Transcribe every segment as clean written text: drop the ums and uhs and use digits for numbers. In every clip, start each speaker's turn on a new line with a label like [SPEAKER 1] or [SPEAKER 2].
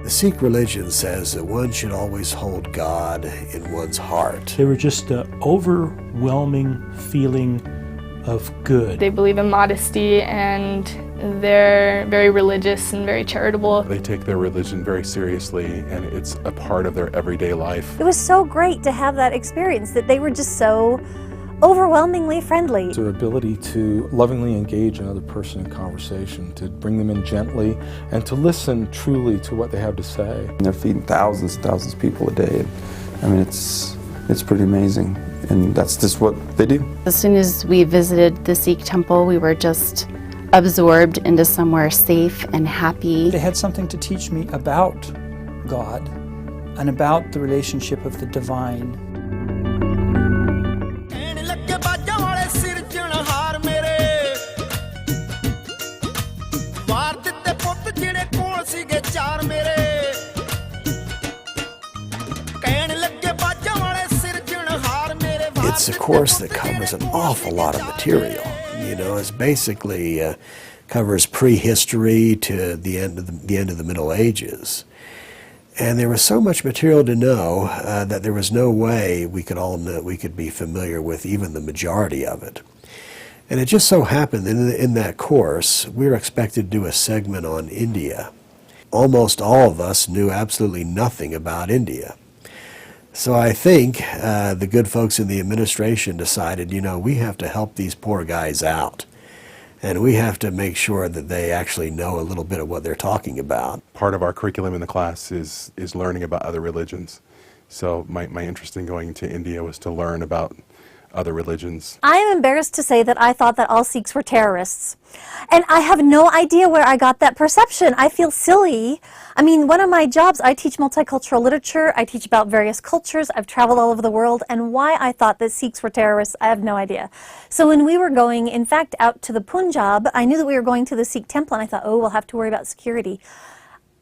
[SPEAKER 1] The Sikh religion says that one should always hold God in one's heart.
[SPEAKER 2] They were just an overwhelming feeling of good.
[SPEAKER 3] They believe in modesty, and they're very religious and very charitable.
[SPEAKER 4] They take their religion very seriously, and it's a part of their everyday life.
[SPEAKER 5] It was so great to have that experience, that they were just so overwhelmingly friendly.
[SPEAKER 6] Their ability to lovingly engage another person in conversation, to bring them in gently, and to listen truly to what they have to say.
[SPEAKER 7] They're feeding thousands and thousands of people a day. I mean, it's pretty amazing, and that's just what they do.
[SPEAKER 8] As soon as we visited the Sikh temple, we were just absorbed into somewhere safe and happy.
[SPEAKER 9] They had something to teach me about God and about the relationship of the divine.
[SPEAKER 1] It's a course that covers an awful lot of material. You know, it's basically covers prehistory to the end of the Middle Ages. And there was so much material to know that there was no way we could be familiar with even the majority of it. And it just so happened that in that course, we were expected to do a segment on India. Almost all of us knew absolutely nothing about India. So I think the good folks in the administration decided, you know, we have to help these poor guys out. And we have to make sure that they actually know a little bit of what they're talking about.
[SPEAKER 4] Part of our curriculum in the class is learning about other religions. So my interest in going to India was to learn about other religions.
[SPEAKER 5] I am embarrassed to say that I thought that all Sikhs were terrorists. And I have no idea where I got that perception. I feel silly. I mean, one of my jobs, I teach multicultural literature, I teach about various cultures, I've traveled all over the world, and why I thought that Sikhs were terrorists, I have no idea. So when we were going, in fact, out to the Punjab, I knew that we were going to the Sikh temple, and I thought, oh, we'll have to worry about security.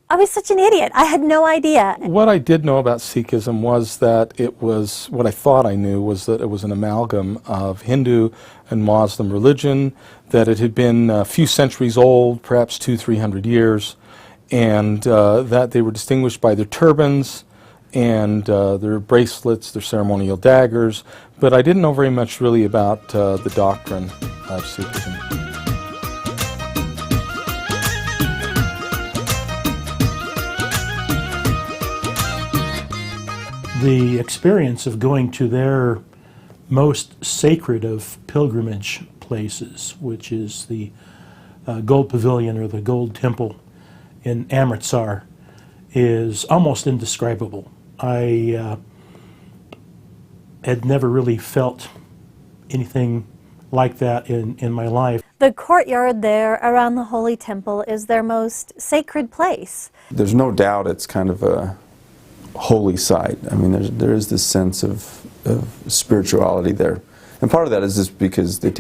[SPEAKER 5] I was such an idiot. I had no idea.
[SPEAKER 6] What I did know about Sikhism was that it was, what I thought I knew was that it was an amalgam of Hindu and Muslim religion, that it had been a few centuries old, perhaps 200-300 years, and that they were distinguished by their turbans and their bracelets, their ceremonial daggers, but I didn't know very much really about the doctrine of Sikhism.
[SPEAKER 2] The experience of going to their most sacred of pilgrimage places, which is the Gold Pavilion or the Gold Temple in Amritsar, is almost indescribable. I had never really felt anything like that in my life.
[SPEAKER 5] The courtyard there around the Holy Temple is their most sacred place.
[SPEAKER 7] There's no doubt it's kind of a holy site. I mean, there is this sense of spirituality there. And part of that is just because they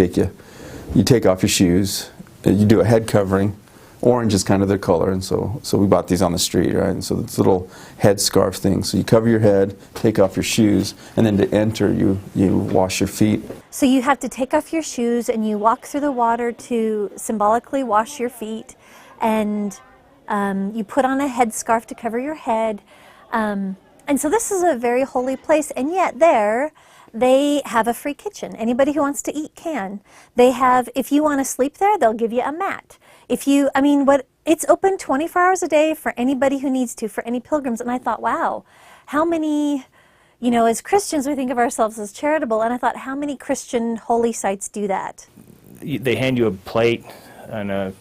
[SPEAKER 7] you take off your shoes, you do a head covering. Orange is kind of their color, and so we bought these on the street, right? And so it's little head scarf things. So you cover your head, take off your shoes, and then to enter, you wash your feet.
[SPEAKER 5] So you have to take off your shoes and you walk through the water to symbolically wash your feet, and you put on a headscarf to cover your head. And so this is a very holy place, and yet there they have a free kitchen. Anybody who wants to eat can. They have, if you want to sleep there, they'll give you a mat. It's open 24 hours a day for anybody who needs to, for any pilgrims. And I thought, wow, how many, as Christians we think of ourselves as charitable, and I thought, how many Christian holy sites do that?
[SPEAKER 10] They hand you a plate and a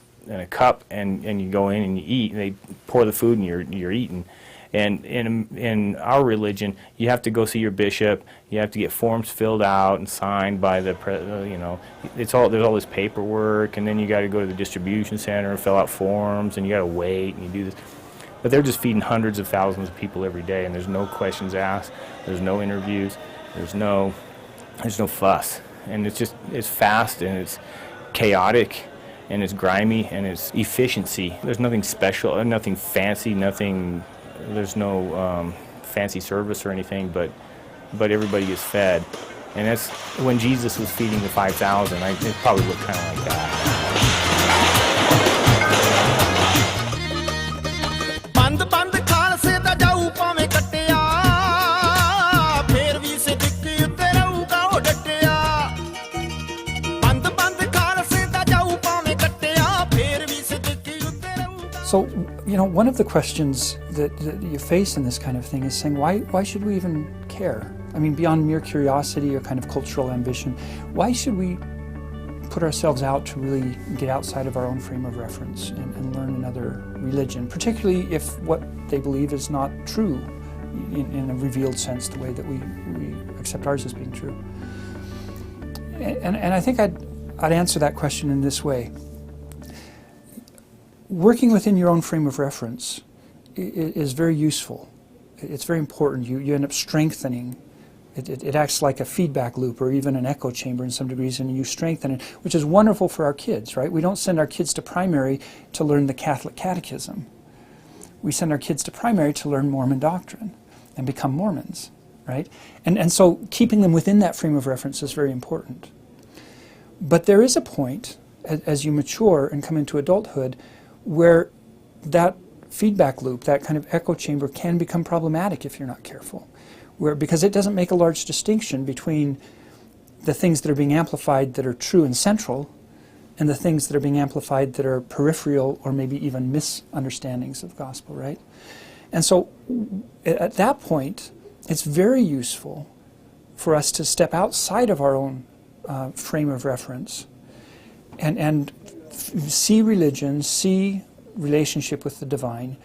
[SPEAKER 10] cup, and you go in and you eat, and they pour the food and you're eating. And in our religion, you have to go see your bishop. You have to get forms filled out and signed by the, there's all this paperwork, and then you got to go to the distribution center and fill out forms, and you got to wait and you do this. But they're just feeding hundreds of thousands of people every day, and there's no questions asked. There's no interviews. There's no fuss, and it's fast and it's chaotic. And it's grimy and it's efficiency. There's nothing special, nothing fancy, there's no fancy service or anything, but everybody is fed. And that's when Jesus was feeding the 5,000, it probably looked kind of like that.
[SPEAKER 9] one of the questions that you face in this kind of thing is saying, why should we even care? I mean, beyond mere curiosity or kind of cultural ambition, why should we put ourselves out to really get outside of our own frame of reference and learn another religion, particularly if what they believe is not true in a revealed sense, the way that we accept ours as being true? And I think I'd answer that question in this way. Working within your own frame of reference is very useful. It's very important. You end up strengthening. It acts like a feedback loop or even an echo chamber in some degrees, and you strengthen it, which is wonderful for our kids, right? We don't send our kids to primary to learn the Catholic Catechism. We send our kids to primary to learn Mormon doctrine and become Mormons, right? And so keeping them within that frame of reference is very important. But there is a point, as you mature and come into adulthood, where that feedback loop, that kind of echo chamber, can become problematic if you're not careful. Because it doesn't make a large distinction between the things that are being amplified that are true and central and the things that are being amplified that are peripheral or maybe even misunderstandings of the gospel, right? And so at that point, it's very useful for us to step outside of our own frame of reference and see religion, see relationship with the divine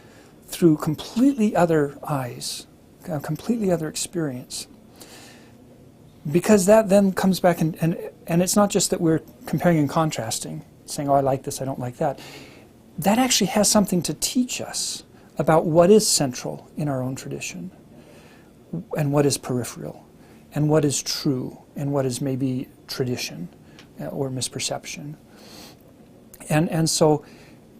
[SPEAKER 9] through completely other eyes, a completely other experience. Because that then comes back and it's not just that we're comparing and contrasting, saying, oh, I like this, I don't like that. That actually has something to teach us about what is central in our own tradition and what is peripheral and what is true and what is maybe tradition or misperception. And so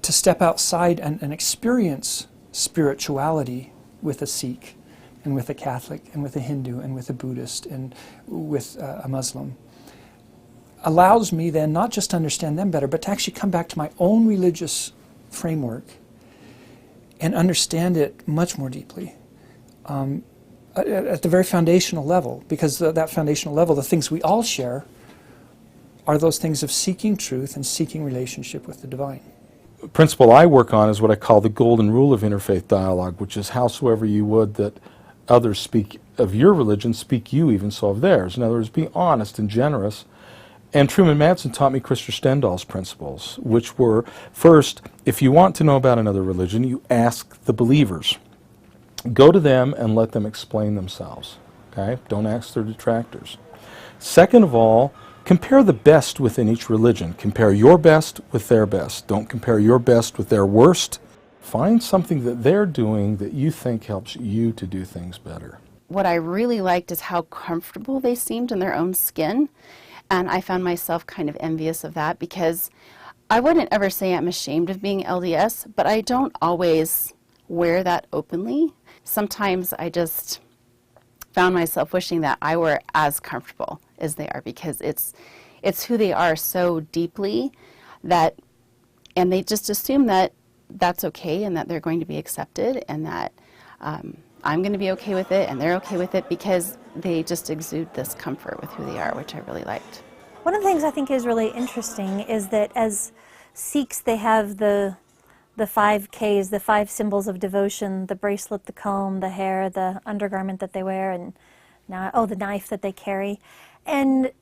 [SPEAKER 9] to step outside and experience spirituality with a Sikh and with a Catholic and with a Hindu and with a Buddhist and with a Muslim allows me then not just to understand them better, but to actually come back to my own religious framework and understand it much more deeply at the very foundational level, because that foundational level, the things we all share are those things of seeking truth and seeking relationship with the divine.
[SPEAKER 6] The principle I work on is what I call the golden rule of interfaith dialogue, which is howsoever you would that others speak of your religion, speak you even so of theirs. In other words, be honest and generous. And Truman Madsen taught me Christopher Stendhal's principles, which were, first, if you want to know about another religion, you ask the believers. Go to them and let them explain themselves. Okay? Don't ask their detractors. Second of all, compare the best within each religion. Compare your best with their best. Don't compare your best with their worst. Find something that they're doing that you think helps you to do things better.
[SPEAKER 8] What I really liked is how comfortable they seemed in their own skin. And I found myself kind of envious of that, because I wouldn't ever say I'm ashamed of being LDS, but I don't always wear that openly. Sometimes I just found myself wishing that I were as comfortable as they are, because it's who they are so deeply that, and they just assume that that's okay and that they're going to be accepted and that I'm going to be okay with it and they're okay with it, because they just exude this comfort with who they are, which I really liked.
[SPEAKER 5] One of the things I think is really interesting is that as Sikhs, they have the 5 Ks, the 5 symbols of devotion: the bracelet, the comb, the hair, the undergarment that they wear, and now, the knife that they carry. And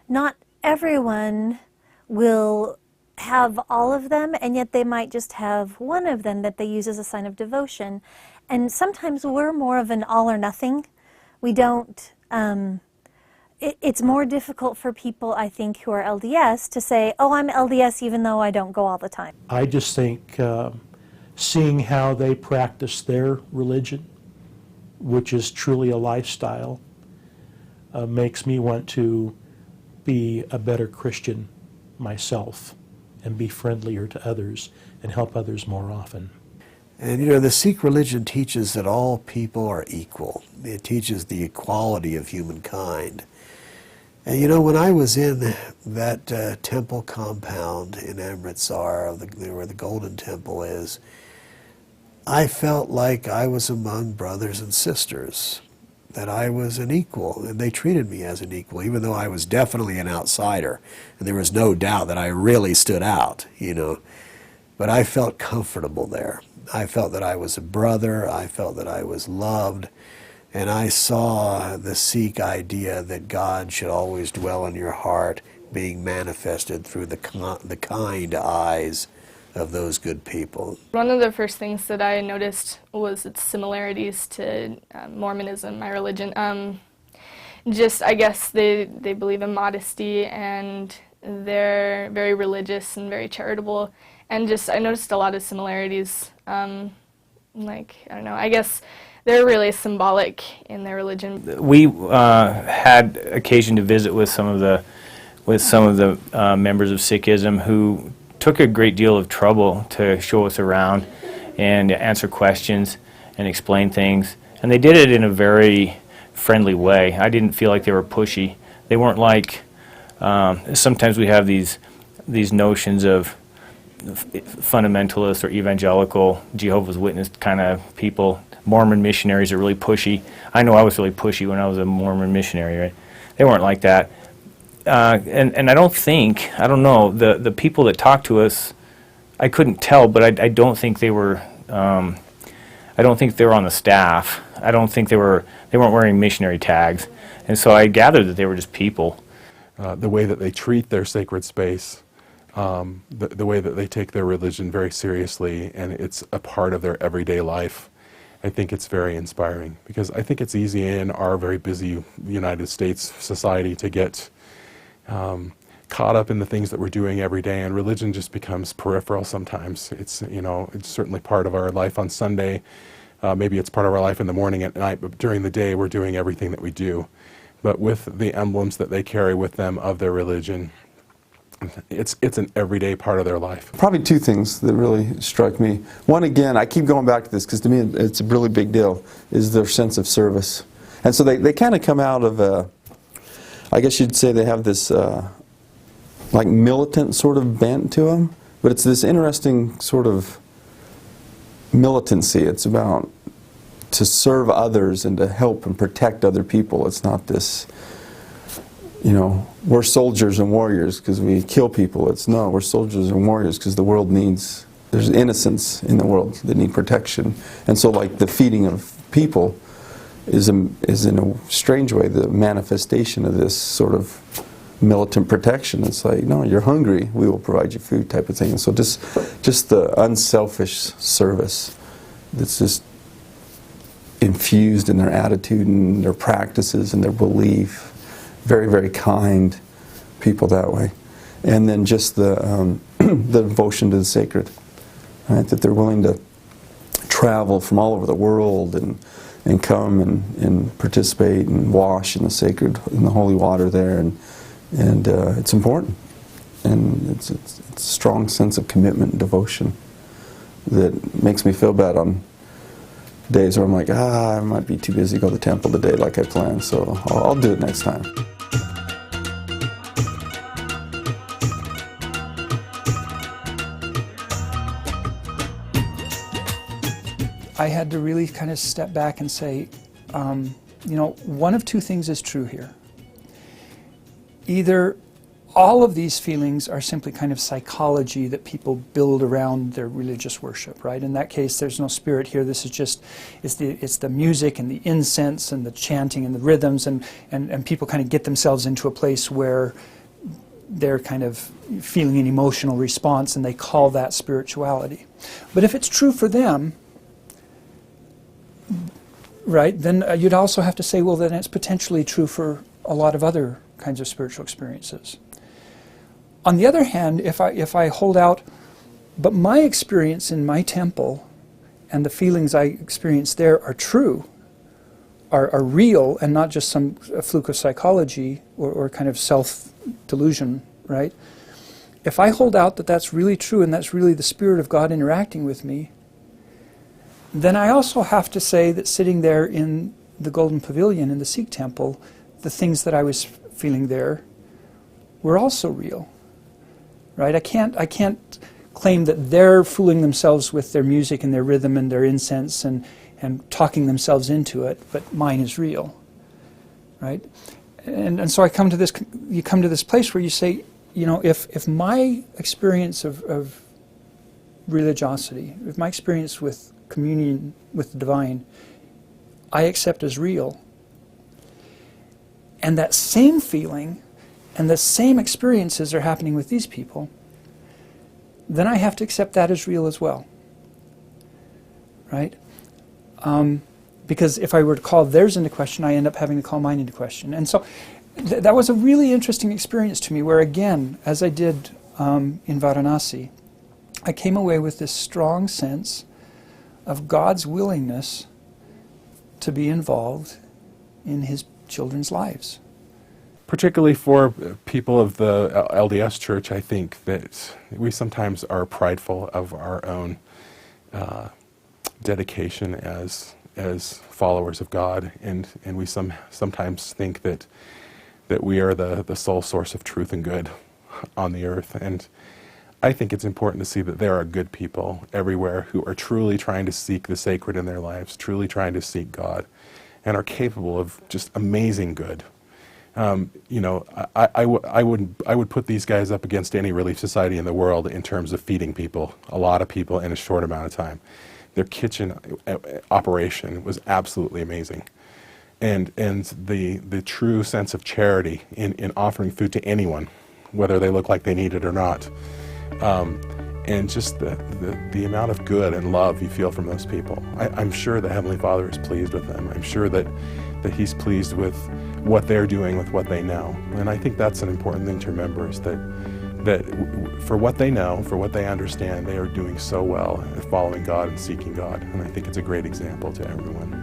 [SPEAKER 5] not everyone will have all of them, and yet they might just have one of them that they use as a sign of devotion. And sometimes we're more of an all or nothing. We don't, it's more difficult for people, I think, who are LDS to say, oh, I'm LDS even though I don't go all the time.
[SPEAKER 2] I just think seeing how they practice their religion, which is truly a lifestyle, makes me want to be a better Christian myself and be friendlier to others and help others more often.
[SPEAKER 1] And the Sikh religion teaches that all people are equal. It teaches the equality of humankind. And when I was in that temple compound in Amritsar, where the Golden Temple is, I felt like I was among brothers and sisters, that I was an equal, and they treated me as an equal, even though I was definitely an outsider. And there was no doubt that I really stood out, But But I felt comfortable there. I felt that I was a brother. I felt that I was loved. And I saw the Sikh idea that God should always dwell in your heart being manifested through the kind eyes of those good people.
[SPEAKER 3] One of the first things that I noticed was its similarities to Mormonism, my religion. Just, I guess they believe in modesty, and they're very religious and very charitable. And just, I noticed a lot of similarities. Like, I don't know, I guess they're really symbolic in their religion.
[SPEAKER 10] We had occasion to visit with some of the members of Sikhism who took a great deal of trouble to show us around and answer questions and explain things. And they did it in a very friendly way. I didn't feel like they were pushy. They weren't like, sometimes we have these notions of fundamentalist or evangelical Jehovah's Witness kind of people. Mormon missionaries are really pushy. I know I was really pushy when I was a Mormon missionary, right? They weren't like that. And I don't know, the people that talked to us, I couldn't tell, but I don't think they were, I don't think they were on the staff. I don't think they weren't wearing missionary tags. And so I gathered that they were just people.
[SPEAKER 4] The way that they treat their sacred space, the way that they take their religion very seriously, and it's a part of their everyday life. I think it's very inspiring, because I think it's easy in our very busy United States society to get caught up in the things that we're doing every day, and religion just becomes peripheral sometimes. It's, it's certainly part of our life on Sunday. Maybe it's part of our life in the morning, at night, but during the day we're doing everything that we do. But with the emblems that they carry with them of their religion, it's an everyday part of their life.
[SPEAKER 7] Probably two things that really struck me. One, again, I keep going back to this because to me it's a really big deal, is their sense of service. And so they kind of come out of, I guess you'd say they have this like militant sort of bent to them, but it's this interesting sort of militancy. It's about to serve others and to help and protect other people. It's not this, we're soldiers and warriors because we kill people. It's no, we're soldiers and warriors because the world needs, there's innocence in the world that need protection. And so like the feeding of people is in a strange way the manifestation of this sort of militant protection. It's like, no, you're hungry, we will provide you food type of thing. And so just the unselfish service that's just infused in their attitude and their practices and their belief. Very, very kind people that way. And then just the devotion to the sacred, right? That they're willing to travel from all over the world and come and participate and wash in the sacred, in the holy water there, and it's important. And it's a strong sense of commitment and devotion that makes me feel bad on days where I'm like, I might be too busy to go to the temple today like I planned, so I'll do it next time.
[SPEAKER 9] I had to really kind of step back and say, one of two things is true here. Either all of these feelings are simply kind of psychology that people build around their religious worship, right? In that case, there's no spirit here. This is just, it's the music and the incense and the chanting and the rhythms, and people kind of get themselves into a place where they're kind of feeling an emotional response, and they call that spirituality. But if it's true for them, right, then you'd also have to say, well, then it's potentially true for a lot of other kinds of spiritual experiences. On the other hand, if I hold out, but my experience in my temple and the feelings I experience there are true, are real, and not just some fluke of psychology or kind of self-delusion, right? If I hold out that that's really true and that's really the Spirit of God interacting with me, then I also have to say that sitting there in the Golden Pavilion in the Sikh temple, the things that I was feeling there were also real, right? I can't claim that they're fooling themselves with their music and their rhythm and their incense and talking themselves into it, but mine is real, right? And so you come to this place where you say, if my experience of religiosity, if my experience with communion with the divine, I accept as real, and that same feeling and the same experiences are happening with these people, then I have to accept that as real as well. Right? Because if I were to call theirs into question, I end up having to call mine into question. And so that was a really interesting experience to me, where again, as I did in Varanasi, I came away with this strong sense of God's willingness to be involved in His children's lives.
[SPEAKER 4] Particularly for people of the LDS Church, I think that we sometimes are prideful of our own dedication as followers of God, and we sometimes think that we are the sole source of truth and good on the earth. And I think it's important to see that there are good people everywhere who are truly trying to seek the sacred in their lives, truly trying to seek God, and are capable of just amazing good. You know, I would put these guys up against any relief society in the world in terms of feeding people, a lot of people in a short amount of time. Their kitchen operation was absolutely amazing. And the true sense of charity in offering food to anyone, whether they look like they need it or not. And just the amount of good and love you feel from those people. I'm sure the Heavenly Father is pleased with them. I'm sure that He's pleased with what they're doing with what they know. And I think that's an important thing to remember, is that for what they know, for what they understand, they are doing so well at following God and seeking God. And I think it's a great example to everyone.